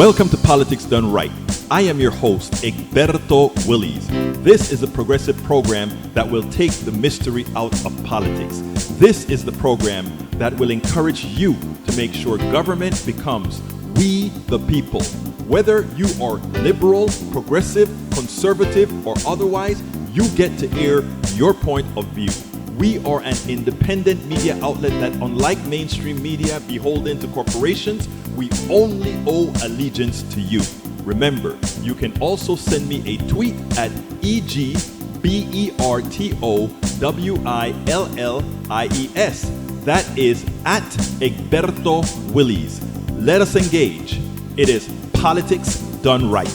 Welcome to Politics Done Right. I am your host, Egberto Willies. This is a progressive program that will take the mystery out of politics. This is the program that will encourage you to make sure government becomes we the people. Whether you are liberal, progressive, conservative, or otherwise, you get to air your point of view. We are an independent media outlet that, unlike mainstream media beholden to corporations, we only owe allegiance to you. Remember, you can also send me a tweet at EGBERTOWILLIES. That is at Egberto Willies. Let us engage. It is Politics Done Right.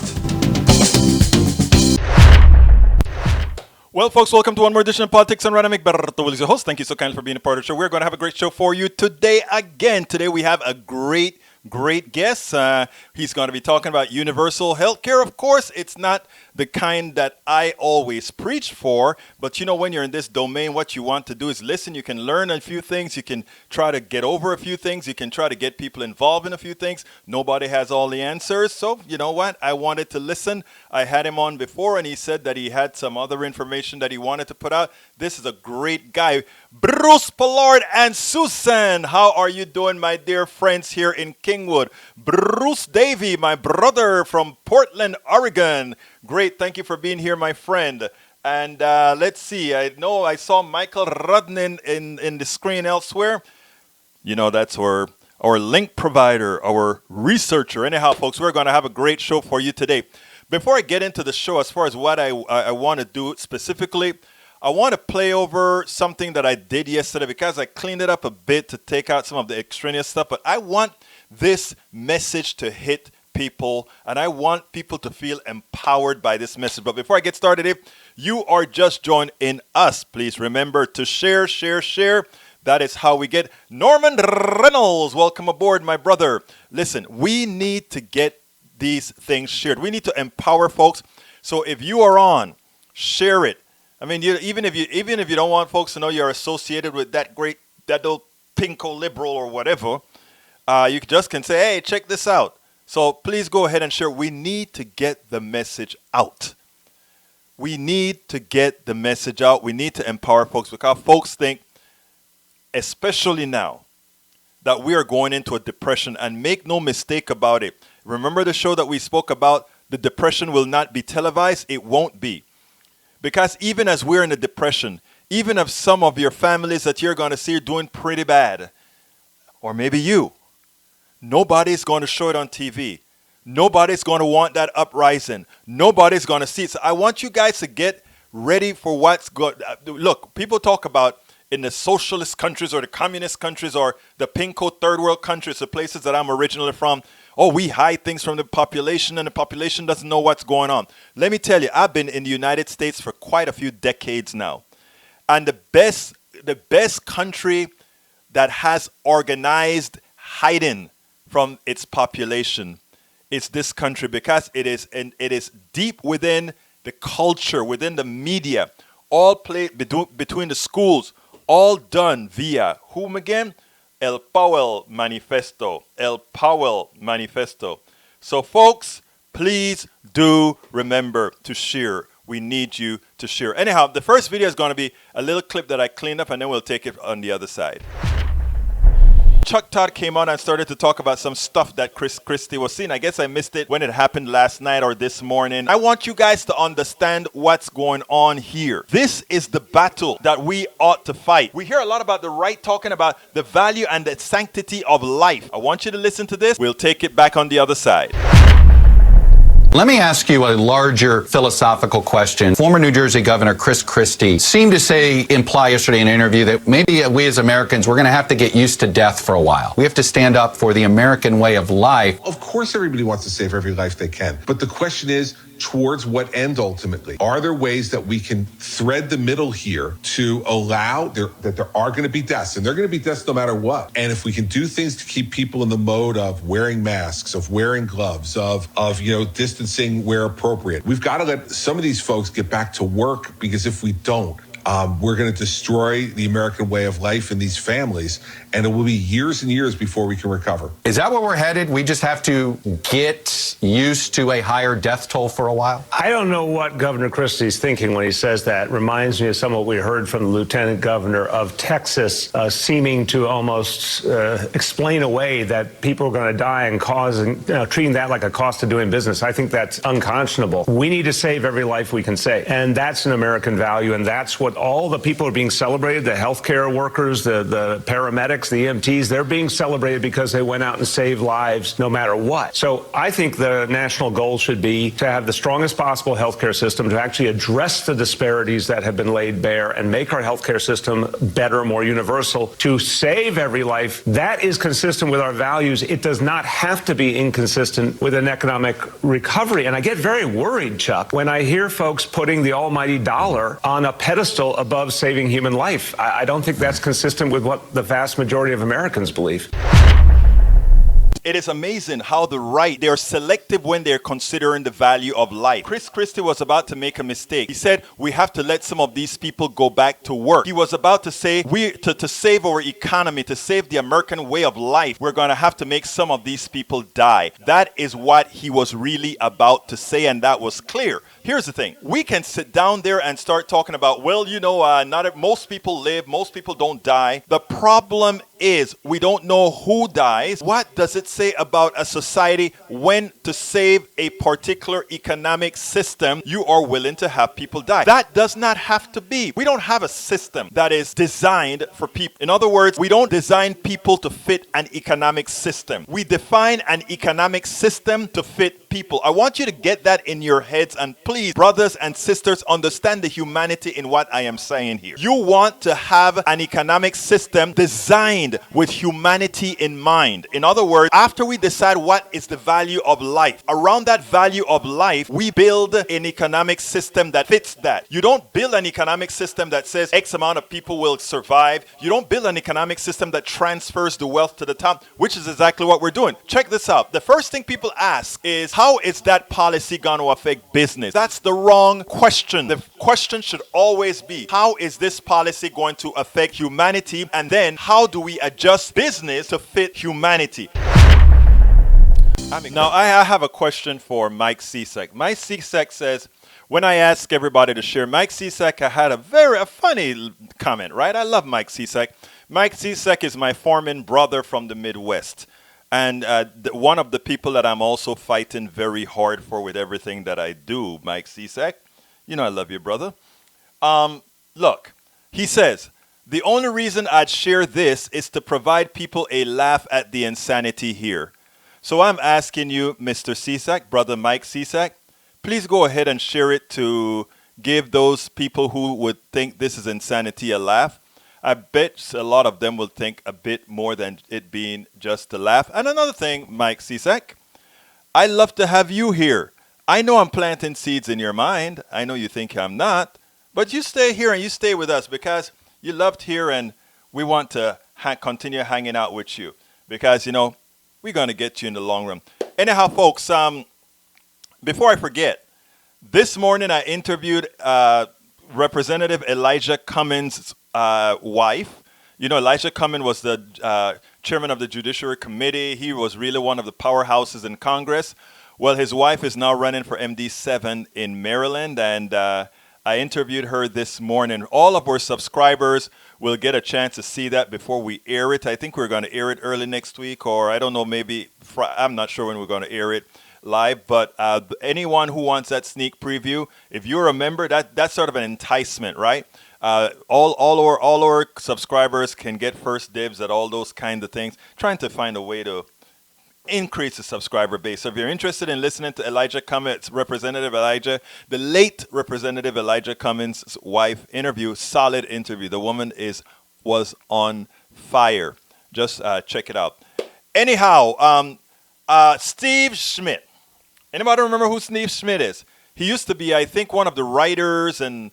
Well, folks, welcome to one more edition of Politics Done Right. I'm Egberto Willies, your host. Thank you so kindly for being a part of the show. We're going to have a great show for you today again. Today we have a great guest. He's going to be talking about universal health care. Of course, it's not the kind that I always preach for, but you know, when you're in this domain, what you want to do is listen. You can learn a few things. You can try to get over a few things. You can try to get people involved in a few things. Nobody has all the answers. So, you know what? I wanted to listen. I had him on before, and he said that he had some other information that he wanted to put out. This is a great guy. Bruce Pollard and Susan, how are you doing, my dear friends here in Kingwood? Bruce Davey, my brother from Portland, Oregon. Great, thank you for being here, my friend. And let's see, I know I saw Michael Rudnin in the screen elsewhere. You know, that's our link provider, our researcher. Anyhow, folks, we're going to have a great show for you today. Before I get into the show, as far as what I want to do specifically, I want to play over something that I did yesterday because I cleaned it up a bit to take out some of the extraneous stuff. But I want this message to hit people, and I want people to feel empowered by this message. But before I get started, if you are just joining us, please remember to share. That is how we get Norman Reynolds. Welcome aboard, my brother. Listen, we need to get these things shared. We need to empower folks. So if you are on, share it. I mean, even if you don't want folks to know you're associated with that little pinko liberal or whatever, you just can say, hey, check this out. So please go ahead and share. We need to get the message out. We need to get the message out. We need to empower folks because folks think, especially now, that we are going into a depression. And make no mistake about it. Remember the show that we spoke about? The depression will not be televised. It won't be. Because even as we're in a depression, even if some of your families that you're going to see are doing pretty bad, or maybe you, nobody's going to show it on TV. Nobody's going to want that uprising. Nobody's going to see it. So I want you guys to get ready for what's going. Look, people talk about in the socialist countries or the communist countries or the pinko third world countries, the places that I'm originally from. Oh, we hide things from the population and the population doesn't know what's going on. Let me tell you, I've been in the United States for quite a few decades now. And the best country that has organized hiding from its population is this country because it is deep within the culture, within the media, all played between the schools, all done via whom again? El Powell Manifesto. So folks, please do remember to share. We need you to share. Anyhow, the first video is going to be a little clip that I cleaned up and then we'll take it on the other side. Chuck Todd came on and started to talk about some stuff that Chris Christie was seeing. I guess I missed it when it happened last night or this morning. I want you guys to understand what's going on here. This is the battle that we ought to fight. We hear a lot about the right talking about the value and the sanctity of life. I want you to listen to this. We'll take it back on the other side. Let me ask you a larger philosophical question. Former New Jersey Governor Chris Christie seemed to imply yesterday in an interview that maybe we as Americans, we're going to have to get used to death for a while. We have to stand up for the American way of life. Of course, everybody wants to save every life they can. But the question is, towards what end ultimately? Are there ways that we can thread the middle here to allow that there are going to be deaths, and they're going to be deaths no matter what? And if we can do things to keep people in the mode of wearing masks, of wearing gloves, of distancing where appropriate, we've got to let some of these folks get back to work, because if we don't, We're going to destroy the American way of life in these families, and it will be years and years before we can recover. Is that where we're headed? We just have to get used to a higher death toll for a while? I don't know what Governor Christie's thinking when he says that. Reminds me of some of what we heard from the Lieutenant Governor of Texas, seeming to almost explain away that people are going to die and treating that like a cost of doing business. I think that's unconscionable. We need to save every life we can save, and that's an American value, and that's what all the people are being celebrated. The healthcare workers, the paramedics, the EMTs, they're being celebrated because they went out and saved lives no matter what. So I think the national goal should be to have the strongest possible healthcare system, to actually address the disparities that have been laid bare and make our healthcare system better, more universal, to save every life. That is consistent with our values. It does not have to be inconsistent with an economic recovery. And I get very worried, Chuck, when I hear folks putting the almighty dollar on a pedestal above saving human life. I don't think that's consistent with what the vast majority of Americans believe. It is amazing how the right, they're selective when they're considering the value of life. Chris Christie was about to make a mistake. He said, we have to let some of these people go back to work. He was about to say, to save our economy, to save the American way of life, we're going to have to make some of these people die. That is what he was really about to say, and that was clear. Here's the thing. We can sit down there and start talking about, well, most people live, most people don't die. The problem is we don't know who dies. What does it say about a society when to save a particular economic system you are willing to have people die? That does not have to be. We don't have a system that is designed for people. In other words, we don't design people to fit an economic system. We define an economic system to fit people. I want you to get that in your heads, and please, brothers and sisters, understand the humanity in what I am saying here. You want to have an economic system designed with humanity in mind. In other words, after we decide what is the value of life, around that value of life, we build an economic system that fits that. You don't build an economic system that says X amount of people will survive. You don't build an economic system that transfers the wealth to the top, which is exactly what we're doing. Check this out. The first thing people ask is, how is that policy going to affect business? That's the wrong question. The question should always be, how is this policy going to affect humanity? And then, how do we adjust business to fit humanity? Now, I have a question for Mike Cisak. Mike Cisak says, when I ask everybody to share, Mike Cisak had a funny comment, right? I love Mike Cisak. Mike Cisak is my foreman brother from the Midwest. And one of the people that I'm also fighting very hard for with everything that I do, Mike Cisak. You know I love you, brother. Look, he says, the only reason I'd share this is to provide people a laugh at the insanity here. So I'm asking you, Mr. Cisak, brother Mike Cisak, please go ahead and share it to give those people who would think this is insanity a laugh. I bet a lot of them will think a bit more than it being just a laugh. And another thing, Mike Cisak, I love to have you here. I know I'm planting seeds in your mind. I know you think I'm not. But you stay here and you stay with us because you loved here and we want to continue hanging out with you. Because, we're going to get you in the long run. Anyhow, folks, before I forget, this morning I interviewed Representative Elijah Cummings' wife. Elijah Cummings was the chairman of the Judiciary Committee. He was really one of the powerhouses in Congress. Well, his wife is now running for MD7 in Maryland, and I interviewed her this morning. All of our subscribers will get a chance to see that before we air it. I think we're going to air it early next week, or I don't know, maybe I'm not sure when we're going to air it live, but anyone who wants that sneak preview, if you're a member, that's sort of an enticement, right? All our subscribers can get first dibs at all those kind of things, trying to find a way to increase the subscriber base. So if you're interested in listening to Elijah Cummings, Representative Elijah, the late Representative Elijah Cummings' wife interview, solid interview. The woman was on fire. Just check it out. Anyhow, Steve Schmidt. Anybody remember who Steve Schmidt is? He used to be, I think, one of the writers and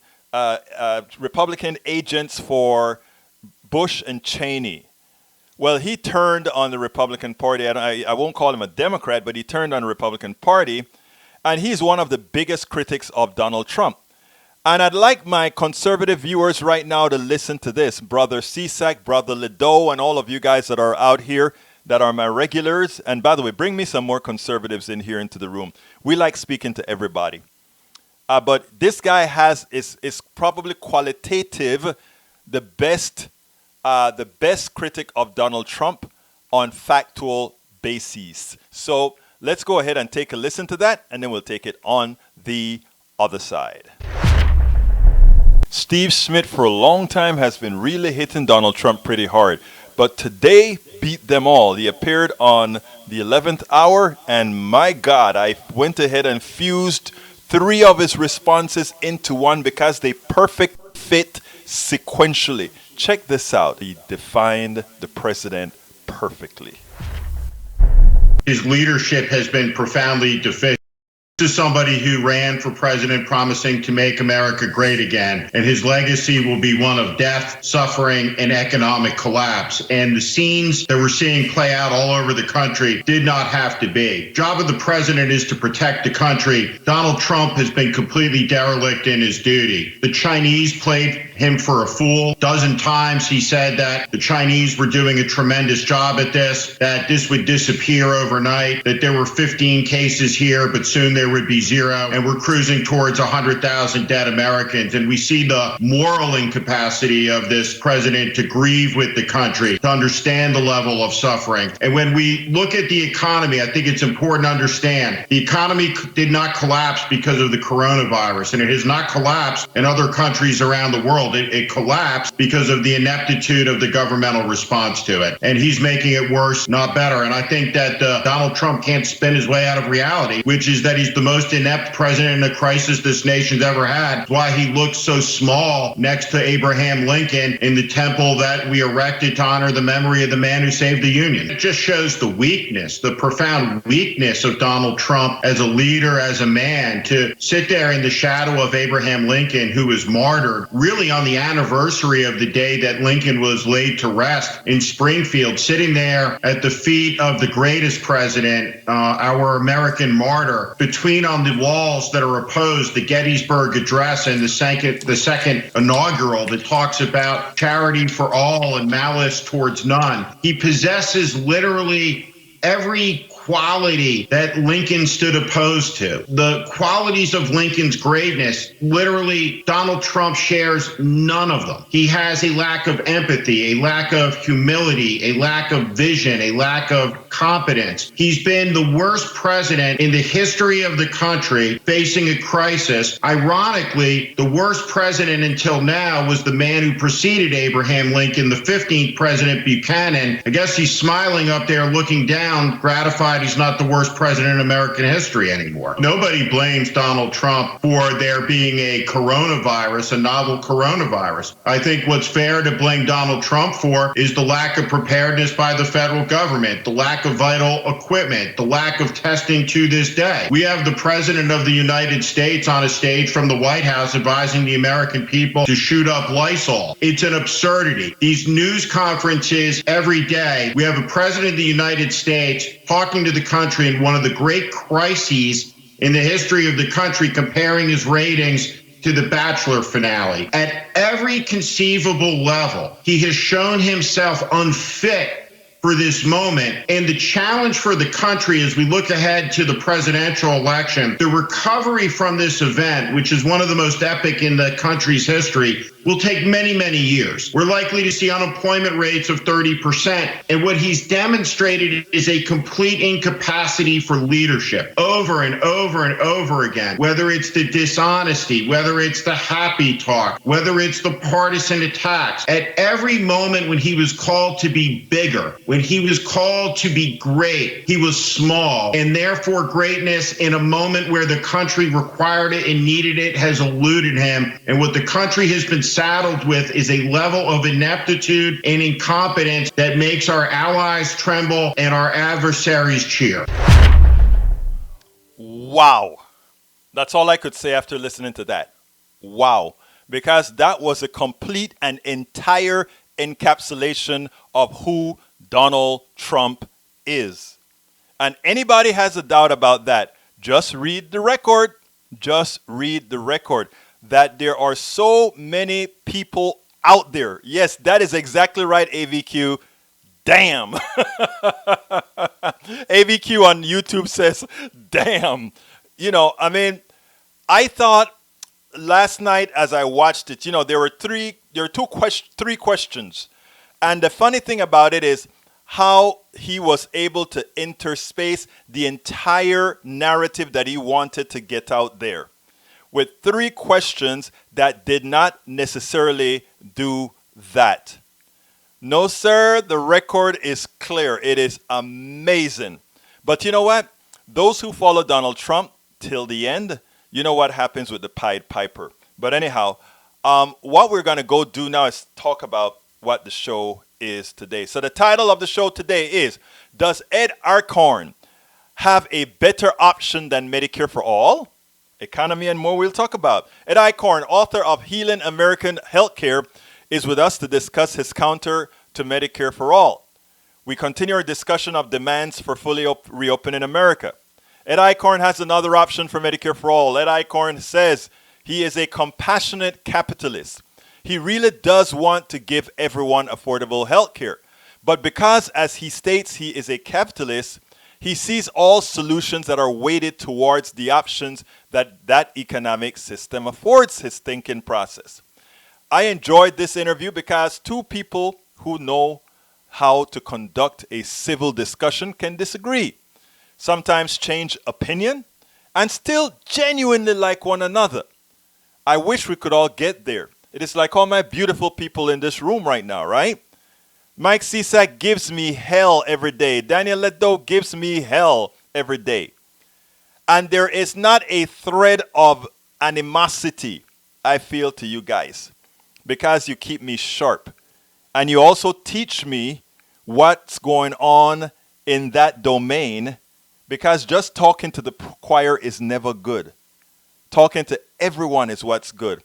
Republican agents for Bush and Cheney. Well, he turned on the Republican Party. I won't call him a Democrat, but he turned on the Republican Party. And he's one of the biggest critics of Donald Trump. And I'd like my conservative viewers right now to listen to this. Brother Cisak, Brother Ledo, and all of you guys that are out here that are my regulars. And by the way, bring me some more conservatives in here into the room. We like speaking to everybody. But this guy is probably qualitative, the best critic of Donald Trump on factual bases. So let's go ahead and take a listen to that, and then we'll take it on the other side. Steve Smith for a long time has been really hitting Donald Trump pretty hard, but today beat them all. He appeared on the 11th hour, and my God, I went ahead and fused 3 of his responses into one because they perfect fit sequentially. Check this out. He defined the president perfectly. His leadership has been profoundly deficient. This is somebody who ran for president promising to make America great again, and his legacy will be one of death, suffering, and economic collapse. And the scenes that we're seeing play out all over the country did not have to be. The job of the president is to protect the country. Donald Trump has been completely derelict in his duty. The Chinese played him for a fool. 12 times he said that the Chinese were doing a tremendous job at this, that this would disappear overnight, that there were 15 cases here, but soon there would be 0, and we're cruising towards 100,000 dead Americans. And we see the moral incapacity of this president to grieve with the country, to understand the level of suffering. And when we look at the economy, I think it's important to understand the economy did not collapse because of the coronavirus, and it has not collapsed in other countries around the world. It collapsed because of the ineptitude of the governmental response to it. And he's making it worse, not better. And I think that Donald Trump can't spin his way out of reality, which is that he's the most inept president in a crisis this nation's ever had. That's why he looks so small next to Abraham Lincoln in the temple that we erected to honor the memory of the man who saved the Union. It just shows the weakness, the profound weakness of Donald Trump as a leader, as a man, to sit there in the shadow of Abraham Lincoln, who was martyred really on the anniversary of the day that Lincoln was laid to rest in Springfield, sitting there at the feet of the greatest president, our American martyr, between on the walls that are opposed the Gettysburg Address and the second inaugural that talks about charity for all and malice towards none. He possesses literally every quality that Lincoln stood opposed to. The qualities of Lincoln's greatness, literally, Donald Trump shares none of them. He has a lack of empathy, a lack of humility, a lack of vision, a lack of competence. He's been the worst president in the history of the country facing a crisis. Ironically, the worst president until now was the man who preceded Abraham Lincoln, the 15th President Buchanan. I guess he's smiling up there looking down, gratified he's not the worst president in American history anymore. Nobody blames Donald Trump for there being a coronavirus, a novel coronavirus. I think what's fair to blame Donald Trump for is the lack of preparedness by the federal government, the lack of vital equipment, the lack of testing to this day. We have the president of the United States on a stage from the White House advising the American people to shoot up Lysol. It's an absurdity. These news conferences every day, we have a president of the United States talking to the country in one of the great crises in the history of the country, comparing his ratings to the Bachelor finale. At every conceivable level, he has shown himself unfit for this moment. And the challenge for the country as we look ahead to the presidential election, the recovery from this event, which is one of the most epic in the country's history, will take many, many years. We're likely to see unemployment rates of 30%. And what he's demonstrated is a complete incapacity for leadership over and over and over again, whether it's the dishonesty, whether it's the happy talk, whether it's the partisan attacks. At every moment when he was called to be bigger, when he was called to be great, he was small. And therefore, greatness in a moment where the country required it and needed it has eluded him. And what the country has been saddled with is a level of ineptitude and incompetence that makes our allies tremble and our adversaries cheer. Wow. That's all I could say after listening to that. Wow. Because that was a complete and entire encapsulation of who Donald Trump is. And anybody has a doubt about that, just read the record. Just read the record. that there are so many people out there. Yes, that is exactly right, AVQ. Damn. AVQ on YouTube says, damn. You know, I mean, I thought last night as I watched it, you know, there were three questions. And the funny thing about it is how he was able to interspace the entire narrative that he wanted to get out there with three questions that did not necessarily do that. No, sir, the record is clear. It is amazing. But you know what? Those who follow Donald Trump till the end, you know what happens with the Pied Piper. But anyhow, what we're going to go do now is talk about what the show is today. So the title of the show today is, Does Ed Eichhorn have a better option than Medicare for All? Economy and more we'll talk about. Ed Eichhorn, author of Healing American Healthcare, is with us to discuss his counter to Medicare for All. We continue our discussion of demands for fully reopening America. Ed Eichhorn has another option for Medicare for All. Ed Eichhorn says he is a compassionate capitalist. He really does want to give everyone affordable health care. But because, as he states, he is a capitalist, he sees all solutions that are weighted towards the options that economic system affords his thinking process. I enjoyed this interview because two people who know how to conduct a civil discussion can disagree, sometimes change opinion, and still genuinely like one another. I wish we could all get there. It is like all my beautiful people in this room right now, right? Mike Cisak gives me hell every day. Daniel Ledo gives me hell every day. And there is not a thread of animosity I feel to you guys because you keep me sharp. And you also teach me what's going on in that domain, because just talking to the choir is never good. Talking to everyone is what's good.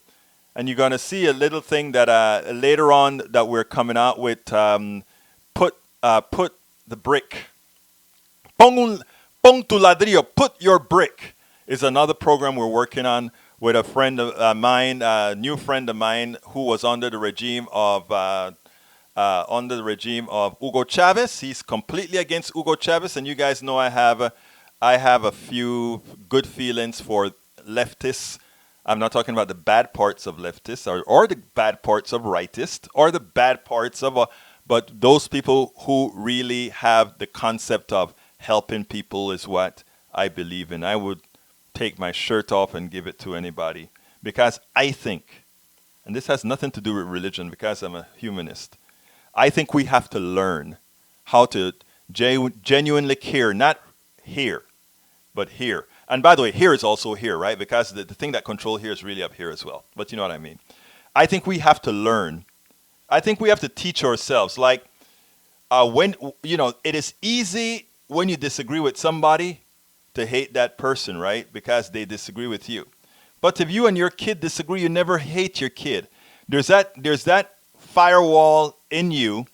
And you're going to see a little thing that later on that we're coming out with, put the brick. Pon tu ladrillo, put your brick, is another program we're working on with a friend of mine, a new friend of mine who was under the regime of Hugo Chavez. He's completely against Hugo Chavez, and you guys know I have a few good feelings for leftists. I'm not talking about the bad parts of leftists or the bad parts of rightists or the bad parts of, but those people who really have the concept of helping people is what I believe in. I would take my shirt off and give it to anybody because I think, and this has nothing to do with religion because I'm a humanist, I think we have to learn how to genuinely care, not here, but here. And by the way, here is also here, right? Because the thing that controls here is really up here as well. But you know what I mean. I think we have to learn. I think we have to teach ourselves. Like when, you know, it is easy when you disagree with somebody to hate that person, right? Because they disagree with you. But if you and your kid disagree, you never hate your kid. There's that firewall in you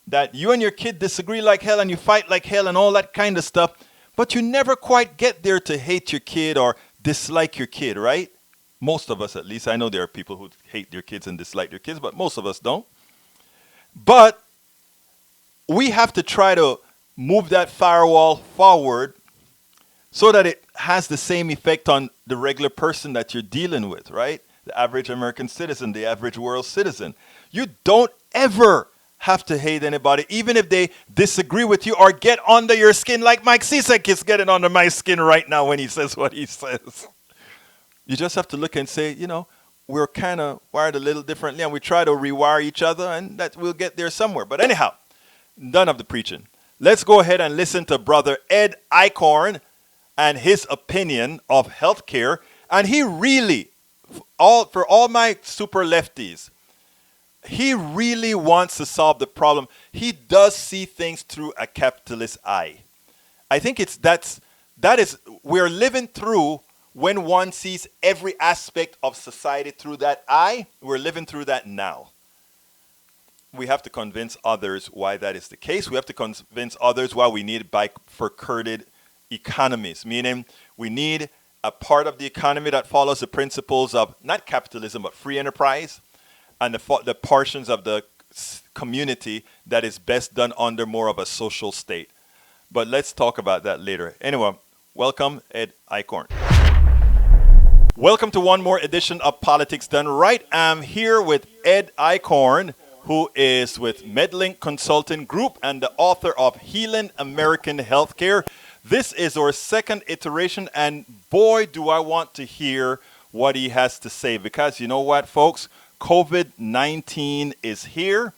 that you and your kid disagree like hell and you fight like hell and all that kind of stuff. But you never quite get there to hate your kid or dislike your kid, right? Most of us, at least. I know there are people who hate their kids and dislike their kids, but most of us don't. But we have to try to move that firewall forward so that it has the same effect on the regular person that you're dealing with, right? The average American citizen, the average world citizen. You don't ever have to hate anybody, even if they disagree with you or get under your skin like Mike Cisak is getting under my skin right now when he says what he says. You just have to look and say, you know, we're kind of wired a little differently and we try to rewire each other and that we'll get there somewhere. But anyhow, none of the preaching. Let's go ahead and listen to Brother Ed Eichhorn and his opinion of healthcare. And he really, for all my super lefties, he really wants to solve the problem. He does see things through a capitalist eye. I think we're living through when one sees every aspect of society through that eye. We're living through that now. We have to convince others why that is the case. We have to convince others why we need bifurcated economies, meaning we need a part of the economy that follows the principles of not capitalism but free enterprise, and the portions of the community that is best done under more of a social state. But let's talk about that later. Anyway, welcome, Ed Eichhorn. Welcome to one more edition of Politics Done Right. I'm here with Ed Eichhorn, who is with MedLink Consulting Group and the author of Healing American Healthcare. This is our second iteration, and boy, do I want to hear what he has to say, because you know what, folks? COVID-19 is here,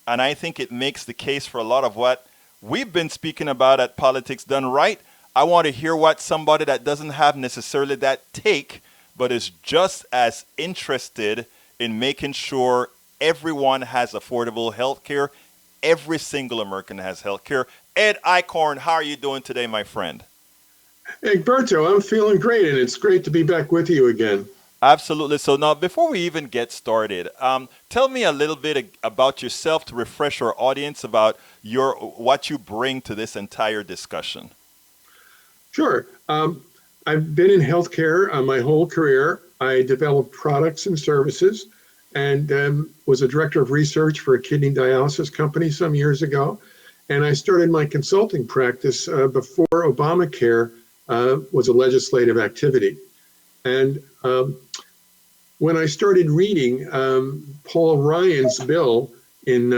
and I think it makes the case for a lot of what we've been speaking about at Politics Done Right. I want to hear what somebody that doesn't have necessarily that take, but is just as interested in making sure everyone has affordable health care. Every single American has health care. Ed Eichhorn, how are you doing today, my friend? Egberto, I'm feeling great, and it's great to be back with you again. Absolutely. So now, before we even get started, tell me a little bit about yourself to refresh our audience about what you bring to this entire discussion. Sure. I've been in healthcare my whole career. I developed products and services, and was a director of research for a kidney dialysis company some years ago. And I started my consulting practice before Obamacare was a legislative activity. And when I started reading Paul Ryan's bill in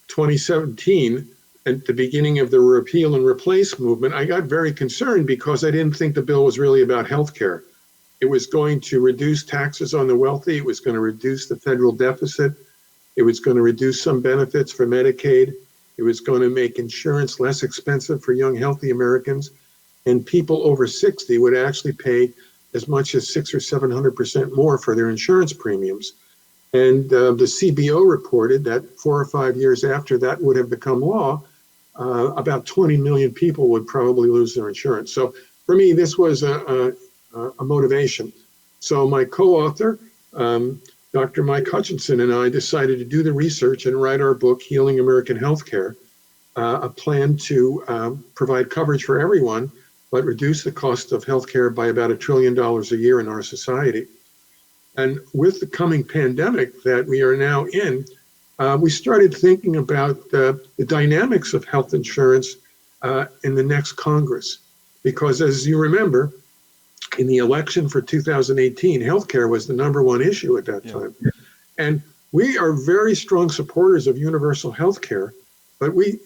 2017, at the beginning of the repeal and replace movement, I got very concerned because I didn't think the bill was really about healthcare. It was going to reduce taxes on the wealthy. It was going to reduce the federal deficit. It was going to reduce some benefits for Medicaid. It was going to make insurance less expensive for young, healthy Americans. And people over 60 would actually pay as much as 600 or 700% more for their insurance premiums. And the CBO reported that 4 or 5 years after that would have become law, about 20 million people would probably lose their insurance. So for me, this was a motivation. So my co-author, Dr. Mike Hutchinson, and I decided to do the research and write our book, Healing American Healthcare, a plan to provide coverage for everyone, but reduce the cost of healthcare by about $1 trillion a year in our society. And with the coming pandemic that we are now in, we started thinking about the dynamics of health insurance in the next Congress. Because as you remember, in the election for 2018, healthcare was the #1 issue at that time. And we are very strong supporters of universal healthcare, but we,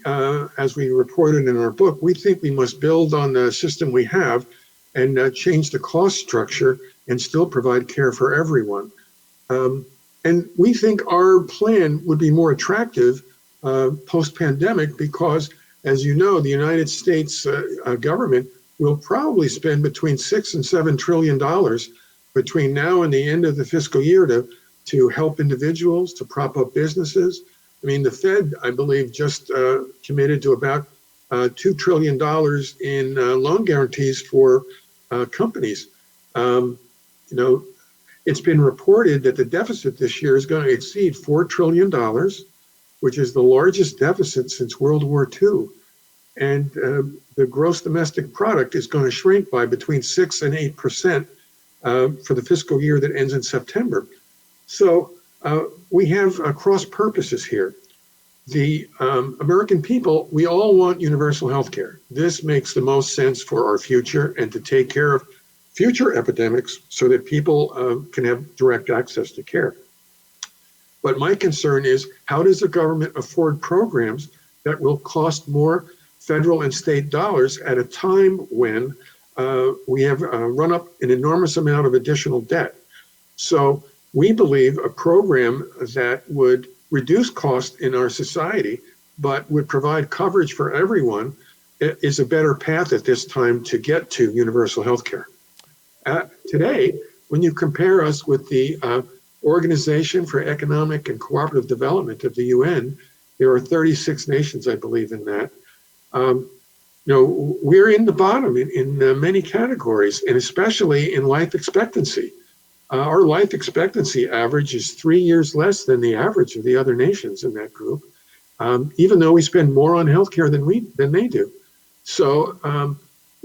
as we reported in our book, we think we must build on the system we have and change the cost structure and still provide care for everyone. And we think our plan would be more attractive post-pandemic because, as you know, the United States government will probably spend between $6 and $7 trillion between now and the end of the fiscal year to help individuals, to prop up businesses. I mean, the Fed, I believe, just committed to about $2 trillion in loan guarantees for companies. It's been reported that the deficit this year is going to exceed $4 trillion, which is the largest deficit since World War II. And the gross domestic product is going to shrink by between 6 and 8% for the fiscal year that ends in September. So we have cross purposes here. The American people, we all want universal health care. This makes the most sense for our future and to take care of future epidemics so that people can have direct access to care. But my concern is, how does the government afford programs that will cost more federal and state dollars at a time when we have run up an enormous amount of additional debt? So we believe a program that would reduce cost in our society, but would provide coverage for everyone is a better path at this time to get to universal health care. Today, when you compare us with the Organization for Economic and Cooperative Development of the UN, there are 36 nations, I believe, in that. We're in the bottom in many categories, and especially in life expectancy. Our life expectancy average is 3 years less than the average of the other nations in that group, even though we spend more on healthcare than they do. So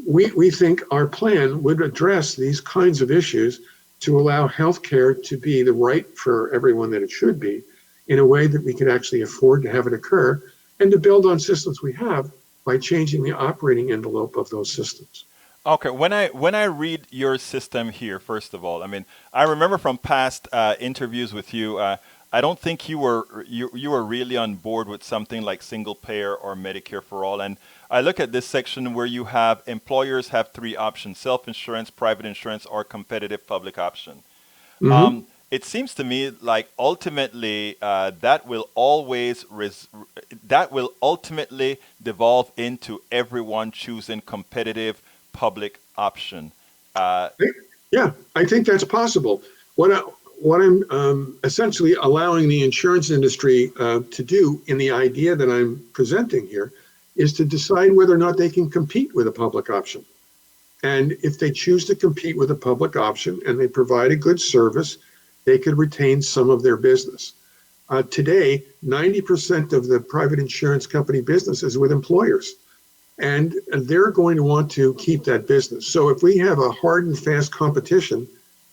we think our plan would address these kinds of issues to allow healthcare to be the right for everyone that it should be, in a way that we could actually afford to have it occur, and to build on systems we have by changing the operating envelope of those systems. Okay, when I read your system here, first of all, I mean, I remember from past interviews with you, I don't think you were really on board with something like single payer or Medicare for all. And I look at this section where you have employers have three options: self-insurance, private insurance, or competitive public option. It seems to me like ultimately that will ultimately devolve into everyone choosing competitive public option. Uh, Yeah, I think that's possible. What I'm essentially allowing the insurance industry to do in the idea that I'm presenting here is to decide whether or not they can compete with a public option. And if they choose to compete with a public option and they provide a good service, they could retain some of their business. Today, 90% of the private insurance company business is with employers, and they're going to want to keep that business. So if we have a hard and fast competition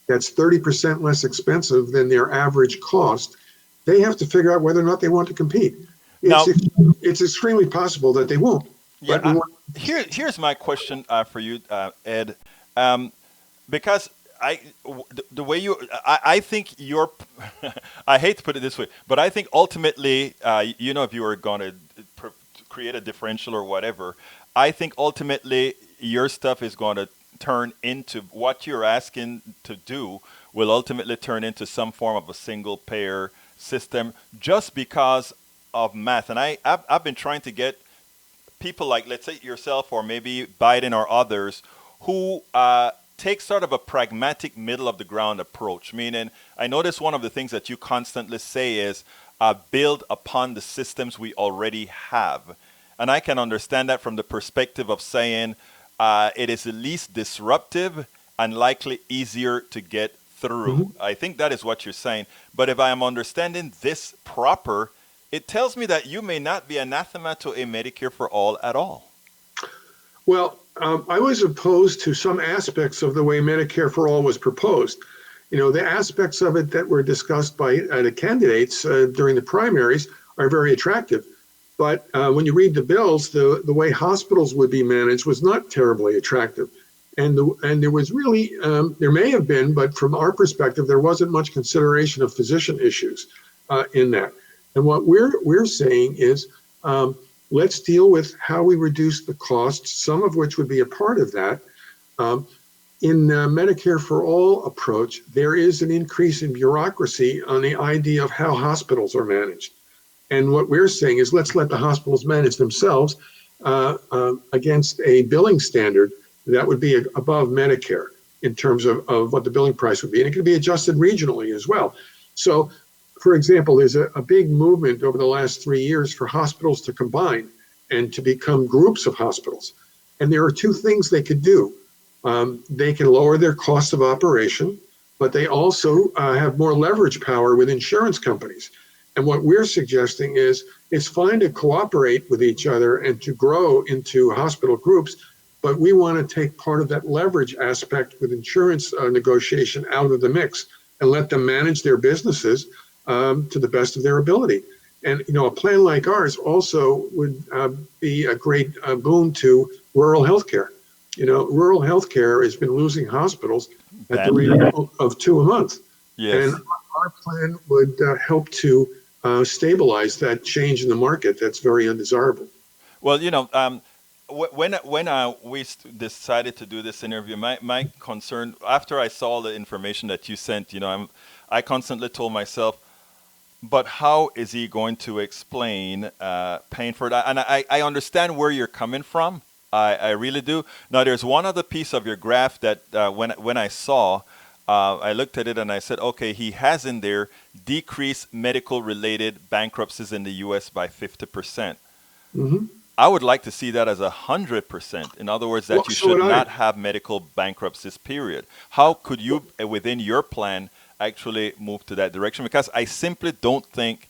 that's 30% less expensive than their average cost, they have to figure out whether or not they want to compete. now, It's extremely possible that they won't. yeah, But we want, here's my question for you, Ed, um, because the way I think you're, I hate to put it this way, but I think ultimately, if you were going to create a differential or whatever, I think ultimately your stuff is going to turn into what you're asking to do will ultimately turn into some form of a single payer system just because of math. And I've been trying to get people like, let's say yourself or maybe Biden or others who take sort of a pragmatic middle of the ground approach. Meaning, I notice one of the things that you constantly say is build upon the systems we already have. And I can understand that from the perspective of saying it is the least disruptive and likely easier to get through. I think that is what you're saying. But if I am understanding this proper, it tells me that you may not be anathema to a Medicare for all at all. well, I was opposed to some aspects of the way Medicare for All was proposed. The aspects of it that were discussed by the candidates during the primaries are very attractive. But when you read the bills, the way hospitals would be managed was not terribly attractive. And there was really, there may have been, but from our perspective, there wasn't much consideration of physician issues in that. And what we're saying is, let's deal with how we reduce the costs, some of which would be a part of that. In the Medicare for All approach, there is an increase in bureaucracy on the idea of how hospitals are managed. And what we're saying is, let's let the hospitals manage themselves against a billing standard that would be above Medicare in terms of what the billing price would be. And it could be adjusted regionally as well. So, for example, there's a big movement over the last 3 years for hospitals to combine and to become groups of hospitals. And there are two things they could do. They can lower their cost of operation, but they also have more leverage power with insurance companies. And what we're suggesting is it's fine to cooperate with each other and to grow into hospital groups, but we want to take part of that leverage aspect with insurance negotiation out of the mix and let them manage their businesses to the best of their ability. And, a plan like ours also would be a great boon to rural healthcare. Rural healthcare has been losing hospitals at the rate of 2 a month. Yes. And our plan would help to stabilize that change in the market that's very undesirable. Well, when we decided to do this interview, my concern after I saw the information that you sent, I constantly told myself, but how is he going to explain paying for that? And I understand where you're coming from. I really do. Now, there's one other piece of your graph that when I saw, I looked at it and I said, okay, he has in there decreased medical-related bankruptcies in the U.S. by 50%. I would like to see that as 100%. In other words, that you should not have medical bankruptcies, period. How could you, within your plan, actually move to that direction? Because I simply don't think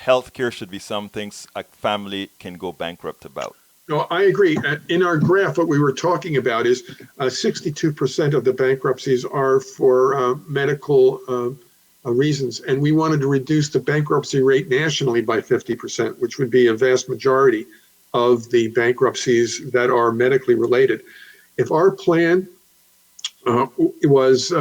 healthcare should be something a family can go bankrupt about. No, I agree. In our graph, what we were talking about is 62% of the bankruptcies are for medical reasons. And we wanted to reduce the bankruptcy rate nationally by 50%, which would be a vast majority of the bankruptcies that are medically related. If our plan was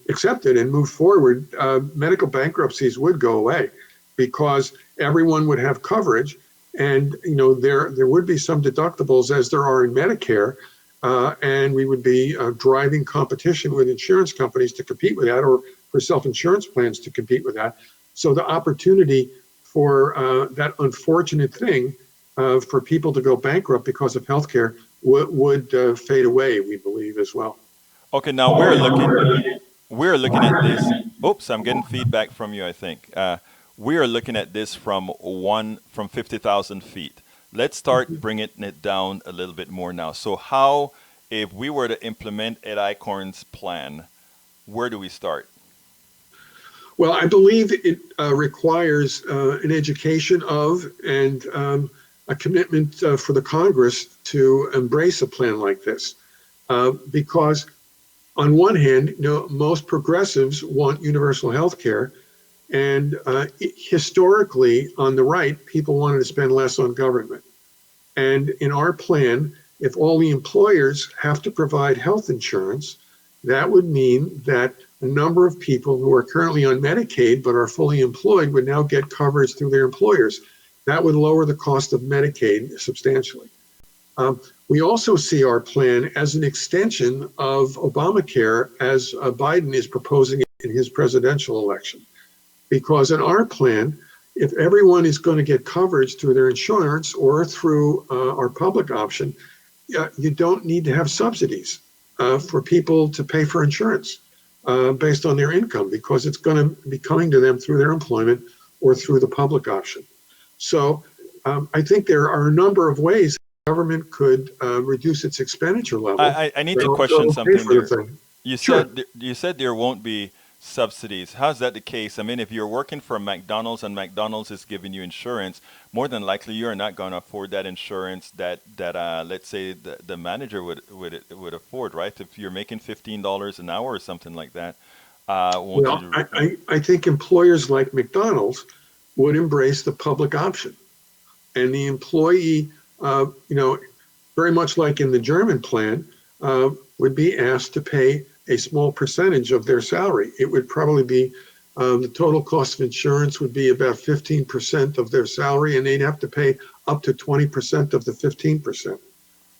accepted and moved forward, medical bankruptcies would go away because everyone would have coverage. And there would be some deductibles as there are in Medicare, and we would be driving competition with insurance companies to compete with that, or for self-insurance plans to compete with that. So the opportunity for that unfortunate thing for people to go bankrupt because of healthcare would fade away, we believe, as well. Okay, now we're looking at this. Oops, I'm getting feedback from you, I think. We are looking at this from 50,000 feet. Let's start bringing it down a little bit more now. So how, if we were to implement Ed Eichhorn's plan, where do we start? Well, I believe it requires an education of and a commitment for the Congress to embrace a plan like this. Because on one hand, most progressives want universal health care. And historically, on the right, people wanted to spend less on government. And in our plan, if all the employers have to provide health insurance, that would mean that a number of people who are currently on Medicaid but are fully employed would now get coverage through their employers. That would lower the cost of Medicaid substantially. We also see our plan as an extension of Obamacare, as Biden is proposing in his presidential election. Because in our plan, if everyone is going to get coverage through their insurance or through our public option, you don't need to have subsidies for people to pay for insurance based on their income, because it's going to be coming to them through their employment or through the public option. So I think there are a number of ways the government could reduce its expenditure level. I need to question something here. You Sure. said there won't be subsidies. How's that the case? I mean, if you're working for McDonald's and McDonald's is giving you insurance, more than likely you're not going to afford that insurance that let's say the manager would afford, right? If you're making $15 an hour or something like that. I think employers like McDonald's would embrace the public option, and the employee, very much like in the German plan, would be asked to pay a small percentage of their salary. It would probably be the total cost of insurance would be about 15% of their salary, and they'd have to pay up to 20% of the 15%.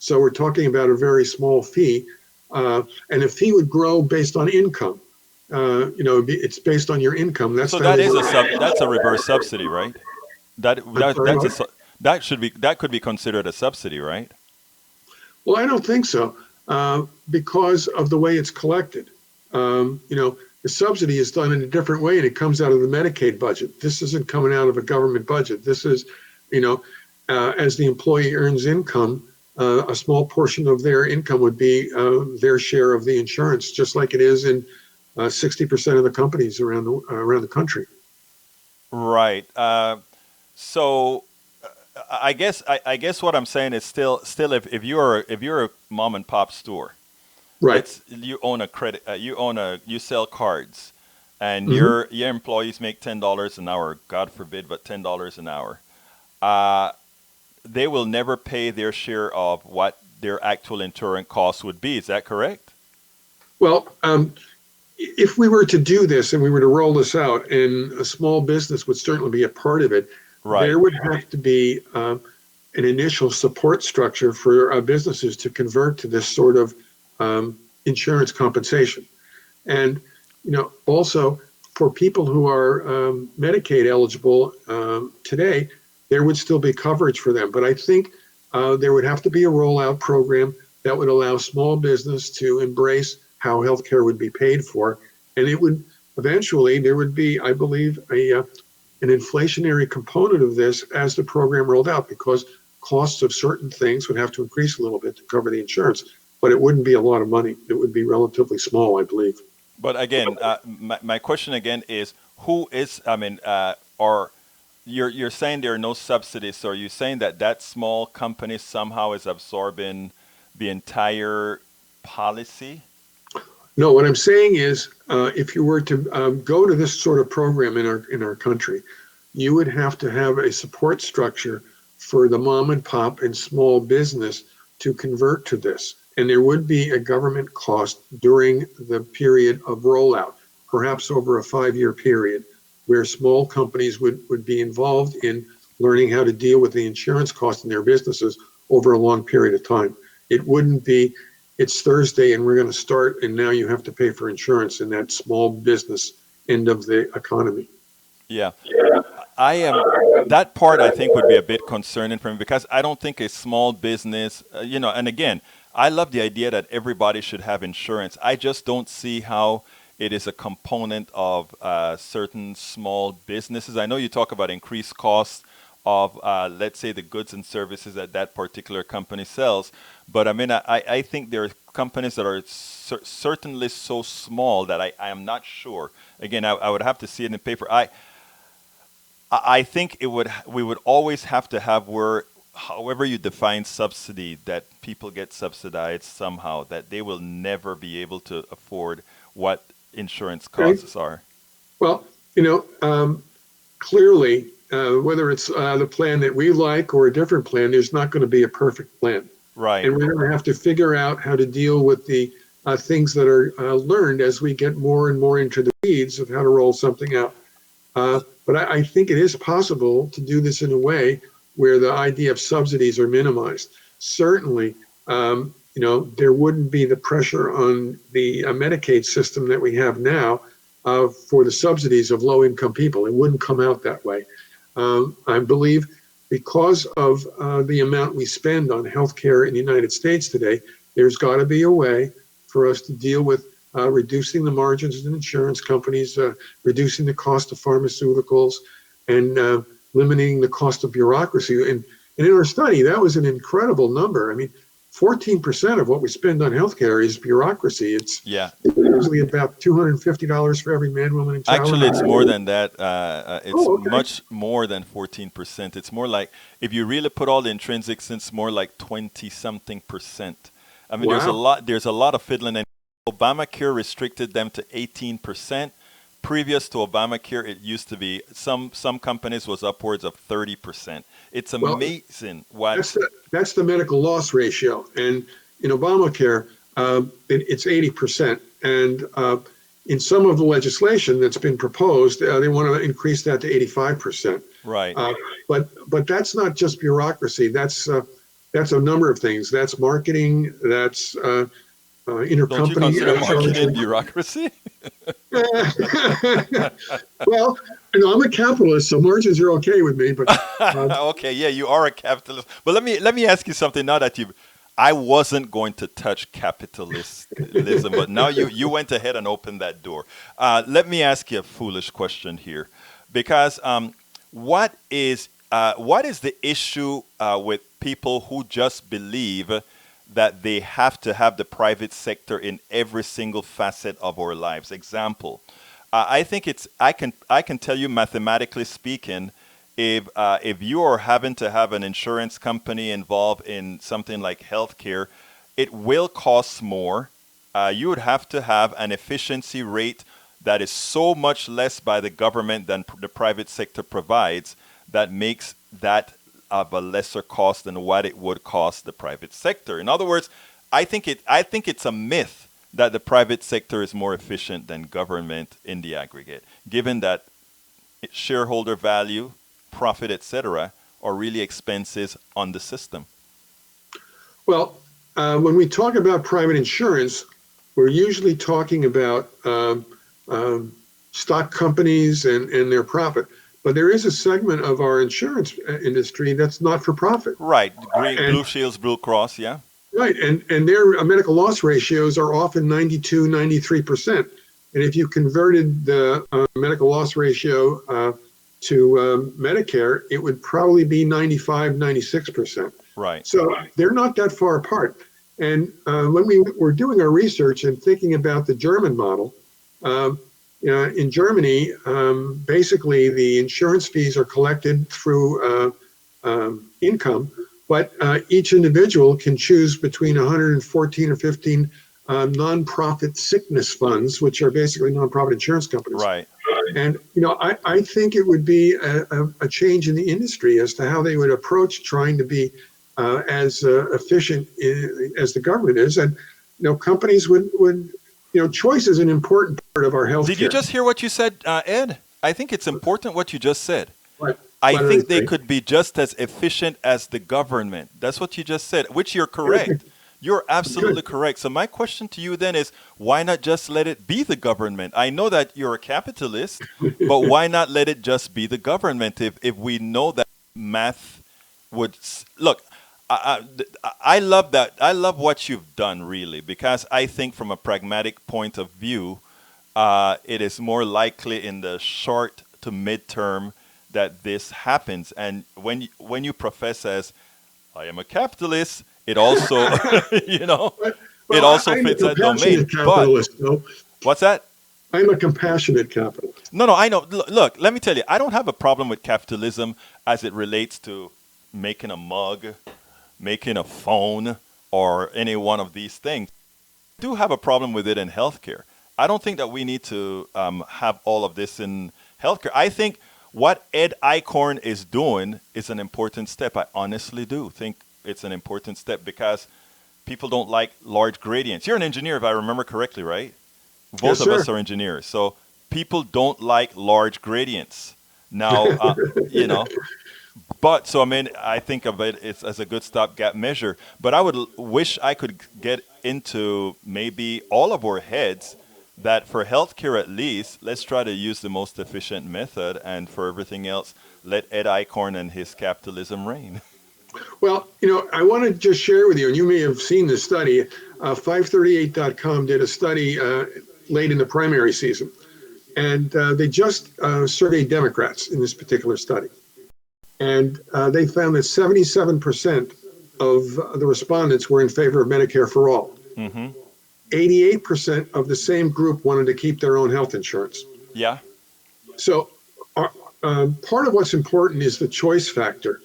So we're talking about a very small fee, and a fee would grow based on income. It's based on your income. That's so how that they is work. that's a reverse subsidy, right? That could be considered a subsidy, right? Well, I don't think so, because of the way it's collected. The subsidy is done in a different way, and it comes out of the Medicaid budget. This isn't coming out of a government budget. This is, as the employee earns income, a small portion of their income would be their share of the insurance, just like it is in 60% of the companies around the country. Right. So I guess what I'm saying is still if you're a mom and pop store, right? You own a credit, you sell cards, and your employees make $10 an hour. God forbid, but $10 an hour. They will never pay their share of what their actual insurance costs would be. Is that correct? Well, if we were to do this and we were to roll this out, and a small business would certainly be a part of it, right, there would have to be an initial support structure for businesses to convert to this sort of insurance compensation. And, also for people who are Medicaid eligible today, there would still be coverage for them. But I think there would have to be a rollout program that would allow small business to embrace how healthcare would be paid for. And it would eventually, there would be, I believe, an inflationary component of this as the program rolled out, because costs of certain things would have to increase a little bit to cover the insurance, but it wouldn't be a lot of money. It would be relatively small, I believe. But again, my question again is, who is, you're saying there are no subsidies. So are you saying that that small company somehow is absorbing the entire policy? No, what I'm saying is, if you were to go to this sort of program in our country, you would have to have a support structure for the mom and pop and small business to convert to this. And there would be a government cost during the period of rollout, perhaps over a 5-year period, where small companies would be involved in learning how to deal with the insurance costs in their businesses over a long period of time. It wouldn't be, it's Thursday and we're going to start, and now you have to pay for insurance in that small business end of the economy. Yeah. That part I think would be a bit concerning for me because I don't think a small business, and again, I love the idea that everybody should have insurance. I just don't see how it is a component of certain small businesses. I know you talk about increased costs of, let's say, the goods and services that that particular company sells. But I mean, I think there are companies that are certainly so small that I am not sure. Again, I would have to see it in the paper. I think we would always have to have where, however you define subsidy, that people get subsidized somehow, that they will never be able to afford what insurance costs are. Well, clearly, whether it's the plan that we like or a different plan, there's not going to be a perfect plan. Right. And we're going to have to figure out how to deal with the things that are learned as we get more and more into the weeds of how to roll something out. But I think it is possible to do this in a way where the idea of subsidies are minimized. Certainly, there wouldn't be the pressure on the Medicaid system that we have now for the subsidies of low-income people. It wouldn't come out that way. I believe because of the amount we spend on healthcare in the United States today, there's got to be a way for us to deal with reducing the margins in insurance companies, reducing the cost of pharmaceuticals, and limiting the cost of bureaucracy. And in our study, that was an incredible number. I mean, 14% of what we spend on healthcare is bureaucracy. It's usually about $250 for every man, woman, and child. Actually, it's more than that. It's much more than 14%. It's more like, if you really put all the intrinsics, it's more like 20-something%. I mean, there's a lot of fiddling. And Obamacare restricted them to 18%. Previous to Obamacare, it used to be some companies was upwards of 30%. It's amazing what that's the medical loss ratio, and in Obamacare, it's 80%. And in some of the legislation that's been proposed, they want to increase that to 85%. Right. But that's not just bureaucracy. That's a number of things. That's marketing. That's intercompany. Don't you consider marketing bureaucracy? Well, I'm a capitalist, so margins are okay with me. But okay, yeah, you are a capitalist. But let me ask you something. Now that I wasn't going to touch capitalism, but now you went ahead and opened that door. Let me ask you a foolish question here, because what is the issue with people who just believe that they have to have the private sector in every single facet of our lives? Example, I think I can tell you, mathematically speaking, if you are having to have an insurance company involved in something like healthcare, it will cost more. You would have to have an efficiency rate that is so much less by the government than the private sector provides, that makes that of a lesser cost than what it would cost the private sector. In other words, I think it's a myth that the private sector is more efficient than government in the aggregate, given that shareholder value, profit, etc., are really expenses on the system. Well, when we talk about private insurance, we're usually talking about stock companies and their profit. But there is a segment of our insurance industry that's not for profit. Right. Blue Shields, Blue Cross, yeah. Right. And their medical loss ratios are often 92, 93%. And if you converted the medical loss ratio to Medicare, it would probably be 95, 96%. Right. So they're not that far apart. And when we were doing our research and thinking about the German model, In Germany, basically the insurance fees are collected through income, but each individual can choose between 114 or 15 nonprofit sickness funds, which are basically nonprofit insurance companies. Right. And, I think it would be a change in the industry as to how they would approach trying to be as efficient as the government is. And, companies would choice is an important part of our health care. Did you just hear what you said, Ed? I think it's important what you just said. What? I What did think I they say? could be just as efficient as the government. That's what you just said, which you're correct. You're absolutely correct. So my question to you then is, why not just let it be the government? I know that you're a capitalist, but why not let it just be the government if we know that math would look. I love that. I love what you've done, really, because I think from a pragmatic point of view, it is more likely in the short to midterm that this happens. And when you profess as I am a capitalist, it also it also I'm fits a that domain. compassionate capitalist. No, What's that? I'm a compassionate capitalist. No, I know. Look, let me tell you, I don't have a problem with capitalism as it relates to making a mug, making a phone, or any one of these things. I do have a problem with it in healthcare. I don't think that we need to have all of this in healthcare. I think what Ed Eichhorn is doing is an important step. I honestly do think it's an important step because people don't like large gradients. You're an engineer, if I remember correctly, right? Both Yes, of us sir. are engineers. So people don't like large gradients. Now, but so I mean, I think of it as a good stopgap measure. But I would wish I could get into maybe all of our heads that for healthcare at least, let's try to use the most efficient method, and for everything else, let Ed Eichhorn and his capitalism reign. Well, I want to just share with you, and you may have seen this study. 538.com did a study late in the primary season, and they just surveyed Democrats in this particular study. And they found that 77% of the respondents were in favor of Medicare for all. 88% of the same group wanted to keep their own health insurance. Yeah. So part of what's important is the choice factor.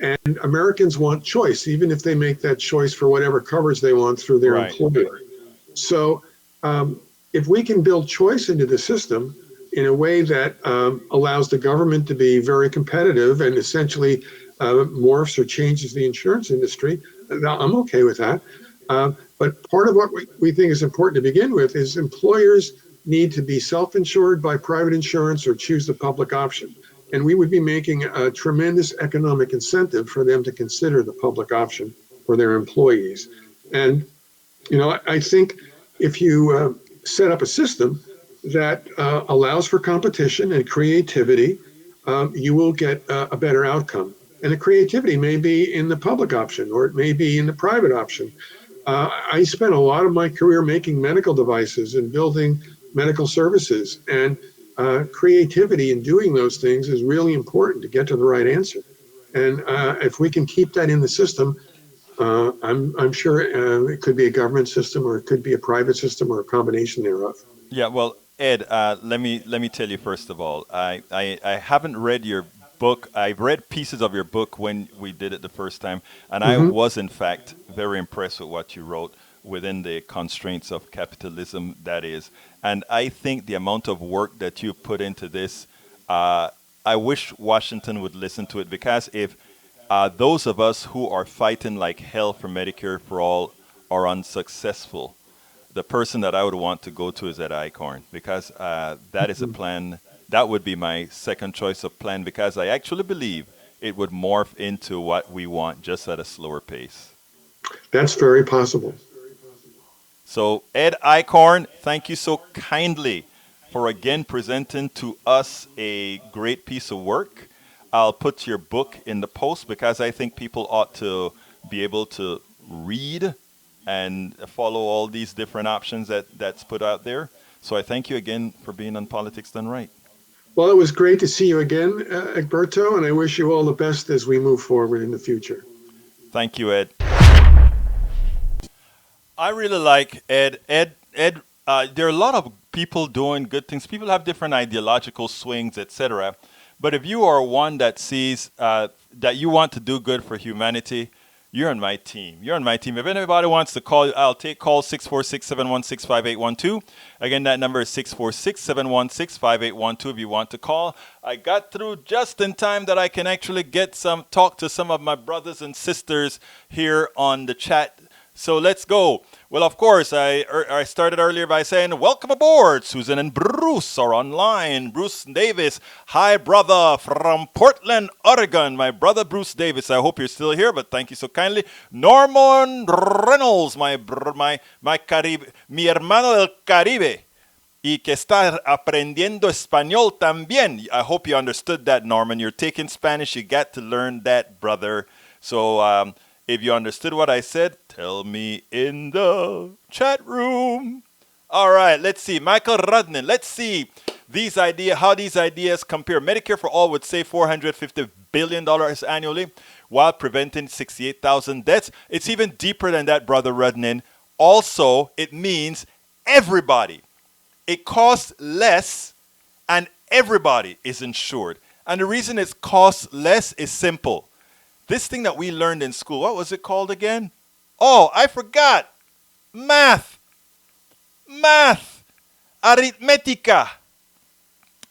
And Americans want choice, even if they make that choice for whatever coverage they want through their Right. employer. So if we can build choice into the system in a way that allows the government to be very competitive and essentially morphs or changes the insurance industry, I'm okay with that. But part of what we think is important to begin with is employers need to be self-insured by private insurance or choose the public option. And we would be making a tremendous economic incentive for them to consider the public option for their employees. And, I think if you set up a system that allows for competition and creativity, you will get a better outcome. And the creativity may be in the public option, or it may be in the private option. I spent a lot of my career making medical devices and building medical services, and creativity in doing those things is really important to get to the right answer. And if we can keep that in the system, I'm sure it could be a government system, or it could be a private system, or a combination thereof. Yeah, well, Ed, let me tell you first of all, I haven't read your book. I've read pieces of your book when we did it the first time, and I was in fact very impressed with what you wrote within the constraints of capitalism, that is. And I think the amount of work that you put into this, I wish Washington would listen to it, because if those of us who are fighting like hell for Medicare for all are unsuccessful, the person that I would want to go to is Ed Eichhorn, because that is a plan. That would be my second choice of plan, because I actually believe it would morph into what we want, just at a slower pace. That's very possible. So, Ed Eichhorn, thank you so kindly for again presenting to us a great piece of work. I'll put your book in the post, because I think people ought to be able to read and follow all these different options that's put out there. So I thank you again for being on Politics Done Right. Well, it was great to see you again, Egberto, and I wish you all the best as we move forward in the future. Thank you, Ed. I really like Ed. There are a lot of people doing good things. People have different ideological swings, etc. But if you are one that sees that you want to do good for humanity, you're on my team. You're on my team. If anybody wants to call, I'll take call 646-716-5812. Again, that number is 646-716-5812 if you want to call. I got through just in time that I can actually talk to some of my brothers and sisters here on the chat. So let's go. Well, of course, I started earlier by saying, welcome aboard. Susan and Bruce are online. Bruce Davis, hi, brother, from Portland, Oregon. My brother, Bruce Davis. I hope you're still here, but thank you so kindly. Norman Reynolds, mi hermano del Caribe, y que está aprendiendo español también. I hope you understood that, Norman. You're taking Spanish. You got to learn that, brother. So, if you understood what I said, tell me in the chat room. All right, let's see. Michael Rudnin, let's see how these ideas compare. Medicare for All would save $450 billion annually while preventing 68,000 deaths. It's even deeper than that, Brother Rudnin. Also, it means everybody. It costs less and everybody is insured. And the reason it costs less is simple. This thing that we learned in school, what was it called again? Oh, I forgot. Math. Arithmetica.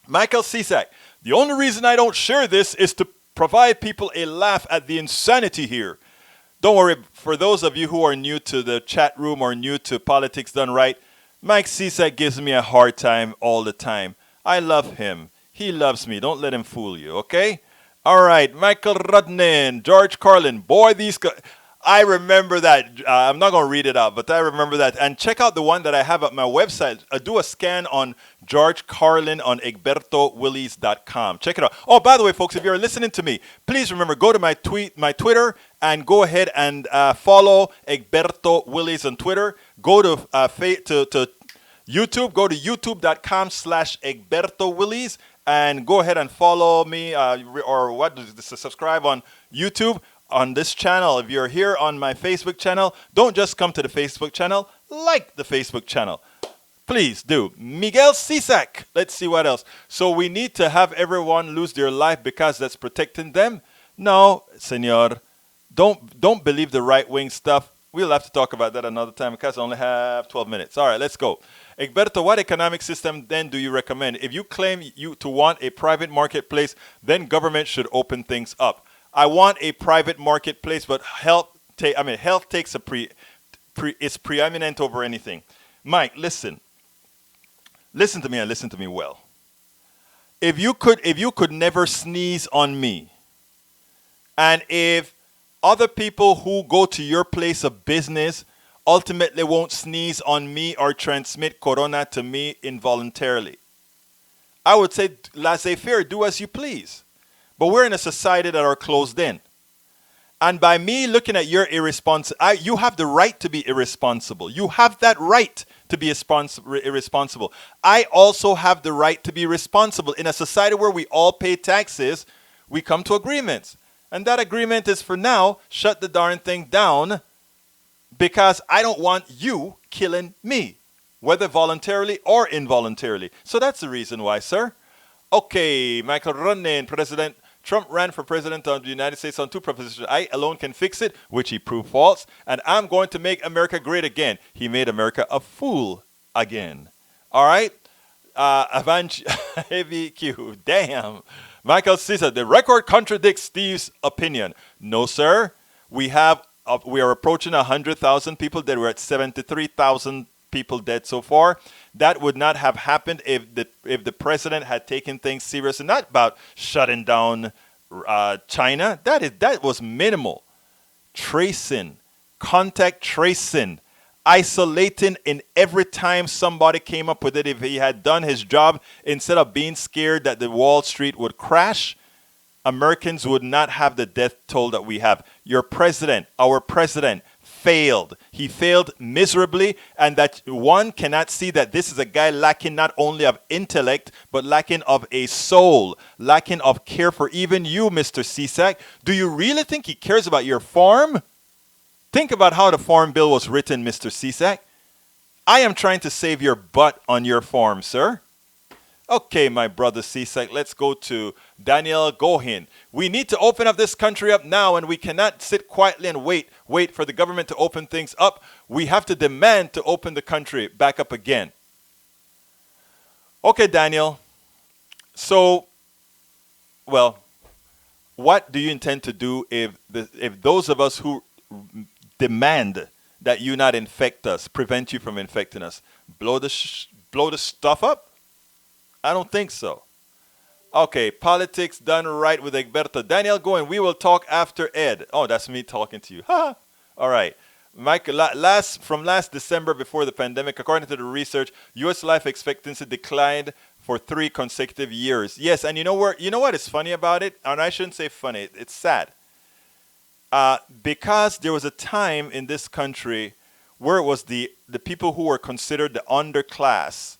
Michael Cisak. The only reason I don't share this is to provide people a laugh at the insanity here. Don't worry, for those of you who are new to the chat room or new to Politics Done Right, Mike Cisak gives me a hard time all the time. I love him. He loves me. Don't let him fool you, okay? All right, Michael Rudnin, George Carlin. Boy, these guys, I remember that. I'm not going to read it out, but I remember that. And check out the one that I have at my website. Do a scan on George Carlin on EgbertoWillies.com. Check it out. Oh, by the way, folks, if you're listening to me, please remember, go to my Twitter and go ahead and follow Egberto Willies on Twitter. Go to YouTube. Go to youtube.com/Egberto Willies. And go ahead and follow me subscribe on YouTube on this channel. If you're here on my Facebook channel, don't just come to the Facebook channel, like the Facebook channel. Please do. Miguel Cisak. Let's see what else. So we need to have everyone lose their life because that's protecting them? No, senor. Don't believe the right-wing stuff. We'll have to talk about that another time because I only have 12 minutes. All right, let's go. Egberto, what economic system then do you recommend? If you claim to want a private marketplace, then government should open things up. I want a private marketplace, but health takes is preeminent over anything. Mike, listen. Listen to me and listen to me well. If you could never sneeze on me, and if other people who go to your place of business ultimately won't sneeze on me or transmit corona to me involuntarily, I would say laissez-faire, do as you please. But we're in a society that are closed in. And by me looking at your you have the right to be irresponsible. You have that right to be irresponsible. I also have the right to be responsible. In a society where we all pay taxes, we come to agreements. And that agreement is, for now, shut the darn thing down, because I don't want you killing me, whether voluntarily or involuntarily. So that's the reason why, sir. Okay, Michael Rudnin, President Trump ran for president of the United States on two propositions. I alone can fix it, which he proved false. And I'm going to make America great again. He made America a fool again. All right? Heavy Q. Damn. Michael Cesar, the record contradicts Steve's opinion. No, sir. We are approaching 100,000 people dead. We're at 73,000 people dead so far. That would not have happened if the president had taken things seriously. Not about shutting down China. That was minimal. Tracing, contact tracing, isolating in every time somebody came up with it. If he had done his job, instead of being scared that the Wall Street would crash, Americans would not have the death toll that we have. Our president, failed. He failed miserably, and that one cannot see that this is a guy lacking not only of intellect, but lacking of a soul, lacking of care for even you, Mr. Cisak. Do you really think he cares about your farm? Think about how the Farm Bill was written, Mr. Cisak. I am trying to save your butt on your farm, sir. Okay, my brother CSEC, let's go to Daniel Gohin. We need to open up this country up now, and we cannot sit quietly and wait for the government to open things up. We have to demand to open the country back up again. Okay, Daniel. So, well, what do you intend to do if those of us who demand that you not infect us, prevent you from infecting us, blow the stuff up? I don't think so. Okay, politics done right with Egberto. Daniel going, we will talk after Ed. Oh, that's me talking to you. Ha! All right. Michael, from last December before the pandemic, according to the research, U.S. life expectancy declined for 3 consecutive years. Yes, and you know what is funny about it? And I shouldn't say funny. It's sad. Because there was a time in this country where it was the people who were considered the underclass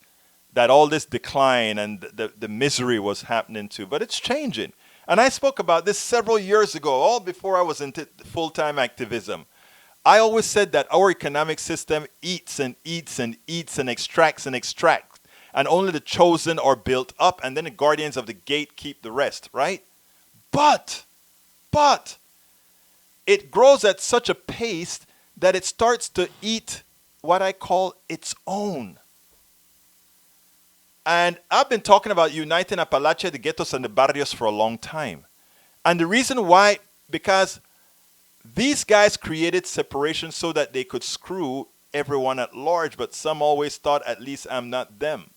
that all this decline and the misery was happening to. But it's changing. And I spoke about this several years ago, all before I was into full-time activism. I always said that our economic system eats and eats and eats and extracts. And only the chosen are built up, and then the guardians of the gate keep the rest, right? But it grows at such a pace that it starts to eat what I call its own. And I've been talking about uniting Appalachia, the ghettos, and the barrios for a long time. And the reason why, because these guys created separation so that they could screw everyone at large, but some always thought, at least I'm not them.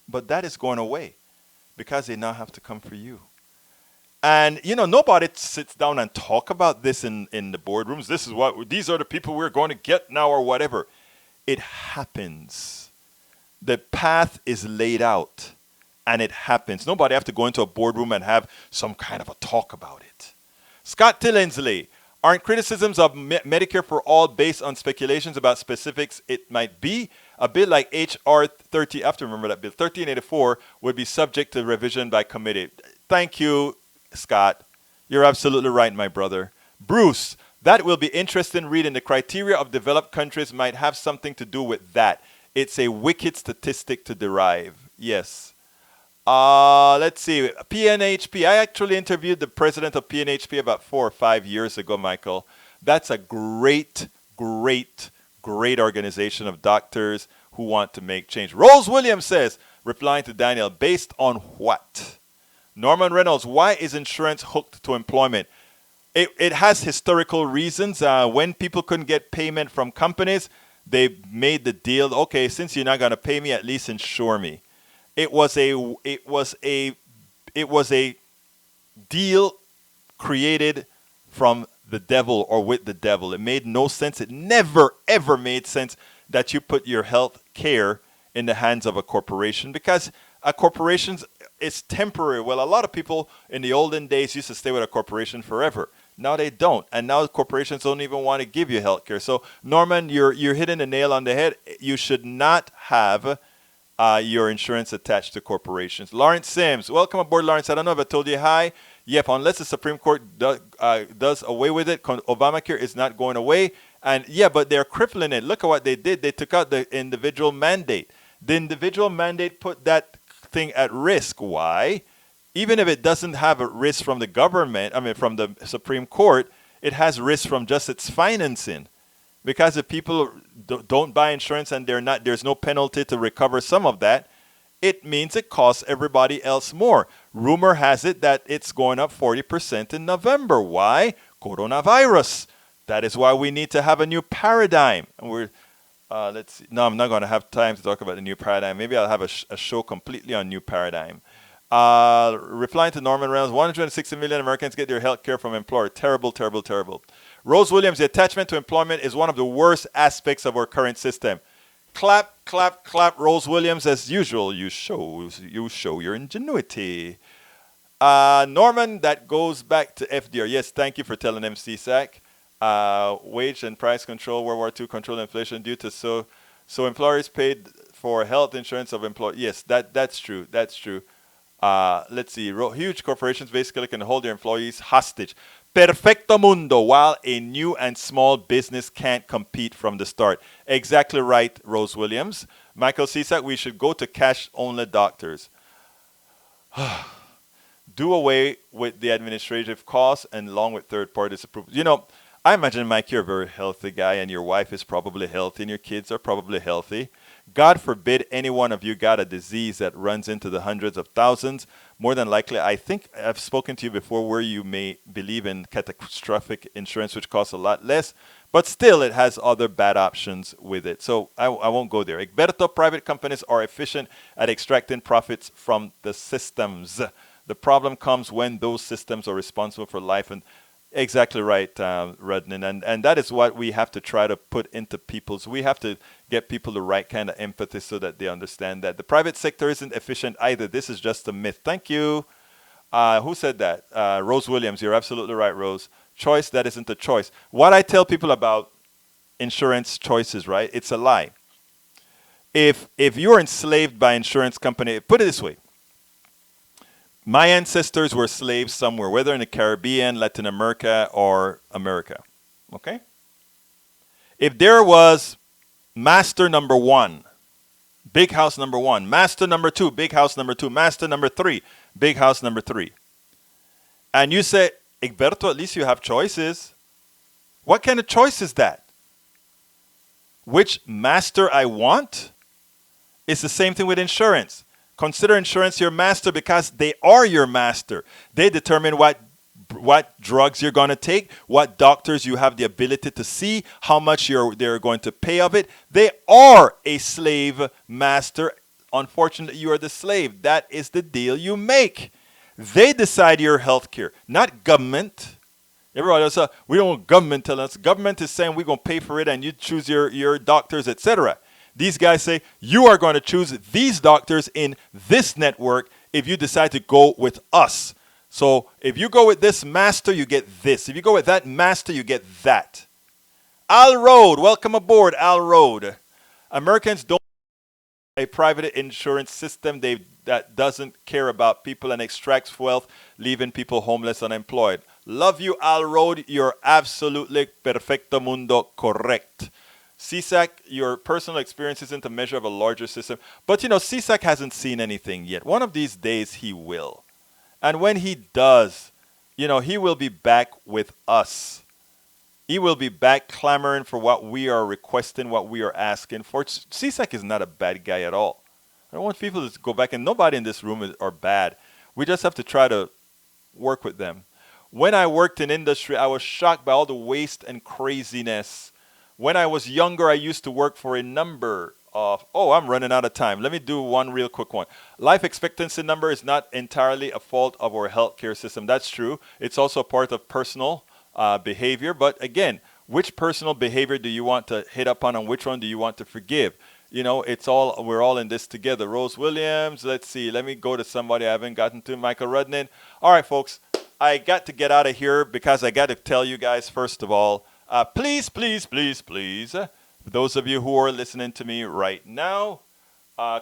But that is going away because they now have to come for you. And, nobody sits down and talk about this in the boardrooms. These are the people we're going to get now or whatever. It happens. The path is laid out, and it happens. Nobody have to go into a boardroom and have some kind of a talk about it. Scott Tillinsley, aren't criticisms of Medicare for all based on speculations about specifics it might be? A bill like H.R. 30, I have to remember that bill, 1384, would be subject to revision by committee. Thank you, Scott. You're absolutely right, my brother. Bruce, that will be interesting reading. The criteria of developed countries might have something to do with that. It's a wicked statistic to derive. Yes. Let's see. PNHP. I actually interviewed the president of PNHP about 4 or 5 years ago, Michael. That's a great organization of doctors who want to make change. Rose Williams says, replying to Daniel, based on what? Norman Reynolds, why is insurance hooked to employment? It has historical reasons. When people couldn't get payment from companies, they made the deal, okay, since you're not going to pay me, at least insure me. It was a deal created from the devil or with the devil. It made no sense. It never, ever made sense that you put your health care in the hands of a corporation, because a corporation is temporary. Well, a lot of people in the olden days used to stay with a corporation forever. Now they don't, and now corporations don't even want to give you health care. So, Norman, you're hitting the nail on the head. You should not have your insurance attached to corporations. Lawrence Sims, welcome aboard, Lawrence. I don't know if I told you hi. Yep, unless the Supreme Court does away with it, Obamacare is not going away. And yeah, but they're crippling it. Look at what they did. They took out the individual mandate. The individual mandate put that thing at risk. Why? Even if it doesn't have a risk from the government, from the Supreme Court, it has risk from just its financing. Because if people don't buy insurance and there's no penalty to recover some of that, it means it costs everybody else more. Rumor has it that it's going up 40% in November. Why? Coronavirus. That is why we need to have a new paradigm. And let's see. No, I'm not going to have time to talk about the new paradigm. Maybe I'll have a show completely on new paradigm. Replying to Norman Reynolds, 160 million Americans get their health care from employer. Terrible, terrible, terrible. Rose Williams, the attachment to employment is one of the worst aspects of our current system. Clap, clap, clap, Rose Williams. As usual, you show your ingenuity. Norman, that goes back to FDR. Yes, thank you for telling them, CSAC. Wage and price control, World War II control inflation due to so employers paid for health insurance of employees. Yes, that's true. That's true. Let's see. Huge corporations basically can hold their employees hostage. Perfecto mundo, while a new and small business can't compete from the start. Exactly right, Rose Williams. Michael Cisak, we should go to cash-only doctors. Do away with the administrative costs and along with third parties approval. I imagine, Mike, you're a very healthy guy and your wife is probably healthy and your kids are probably healthy. God forbid any one of you got a disease that runs into the hundreds of thousands. More than likely, I think I've spoken to you before where you may believe in catastrophic insurance, which costs a lot less, but still it has other bad options with it. So I won't go there. Egberto, private companies are efficient at extracting profits from the systems. The problem comes when those systems are responsible for life and exactly right, Rudnan. And that is what we have to try to put into people's. We have to get people the right kind of empathy so that they understand that the private sector isn't efficient either. This is just a myth. Thank you. Who said that? Rose Williams. You're absolutely right, Rose. Choice, that isn't a choice. What I tell people about insurance choices, right? It's a lie. If you're enslaved by insurance company, put it this way. My ancestors were slaves somewhere, whether in the Caribbean, Latin America, or America. Okay? If there was master number one, big house number one, master number two, big house number two, master number three, big house number three, and you say, Egberto, at least you have choices. What kind of choice is that? Which master I want? It's the same thing with insurance. Consider insurance your master because they are your master. They determine what drugs you're going to take, what doctors you have the ability to see, how much they're going to pay of it. They are a slave master. Unfortunately, you are the slave. That is the deal you make. They decide your health care, not government. Everybody else, we don't want government telling us. Government is saying we're going to pay for it and you choose your doctors, etc. These guys say, you are going to choose these doctors in this network if you decide to go with us. So if you go with this master, you get this. If you go with that master, you get that. Al Road, welcome aboard, Al Road. Americans don't want a private insurance system that doesn't care about people and extracts wealth, leaving people homeless, unemployed. Love you, Al Road. You're absolutely perfecto mundo correct. CSAC, your personal experience isn't a measure of a larger system. But, CSAC hasn't seen anything yet. One of these days, he will. And when he does, he will be back with us. He will be back clamoring for what we are requesting, what we are asking for. CSAC is not a bad guy at all. I don't want people to go back, and nobody in this room are bad. We just have to try to work with them. When I worked in industry, I was shocked by all the waste and craziness. When I was younger, I used to work for a number of, I'm running out of time. Let me do one real quick one. Life expectancy number is not entirely a fault of our healthcare system. That's true. It's also a part of personal behavior. But again, which personal behavior do you want to hit up on and which one do you want to forgive? We're all in this together. Rose Williams, let's see. Let me go to somebody I haven't gotten to, Michael Rudnin. All right, folks, I got to get out of here because I got to tell you guys, first of all, please, for those of you who are listening to me right now,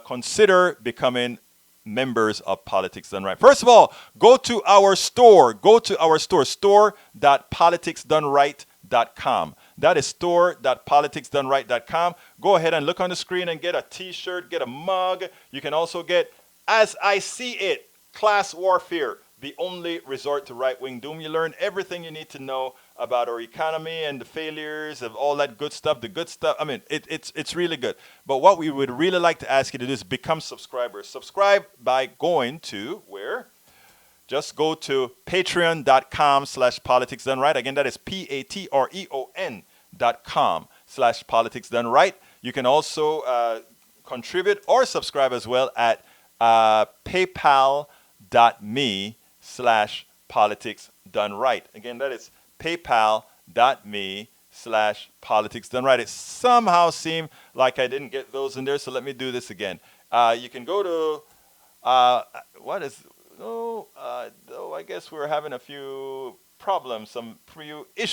consider becoming members of Politics Done Right. First of all, go to our store, store.politicsdoneright.com. That is store.politicsdoneright.com. Go ahead and look on the screen and get a t-shirt, get a mug. You can also get, As I See It, Class Warfare, the only resort to right-wing doom. You learn everything you need to know about our economy and the failures of all that good stuff, the good stuff. I mean, it's really good. But what we would really like to ask you to do is become subscribers. Subscribe by going to where? Just go to patreon.com/politicsdoneright. Again, that is patreon.com/politicsdoneright. You can also contribute or subscribe as well at paypal.me/politicsdoneright. Again, that is paypal.me/politicsdoneright. It somehow seemed like I didn't get those in there, so let me do this again. You can go to, I guess we're having a few problems, some few issues.